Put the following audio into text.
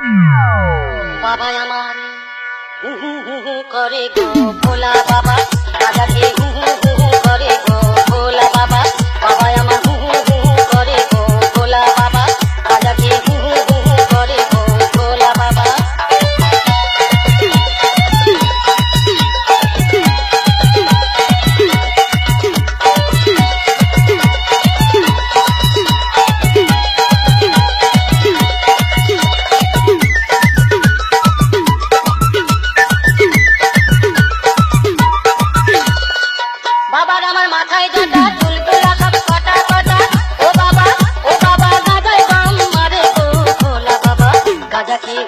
বাবা আমার হু হু হু হু করে গো ভোলা বাবা, গাঁজা খেয়ে হু হু হু হু করে গো ভোলা বাবা। বাবা আমার হু হু হু হু করে গো ভোলা বাবা, গাঁজা খেয়ে হু হু হু হু করে গো ভোলা বাবা। বাবার আমার মাথায় জটা, চুল তোলা সব কটা কটা। ও বাবা গাঁজায় দম মারে গো ভোলা বাবা, গাঁজা খেয়ে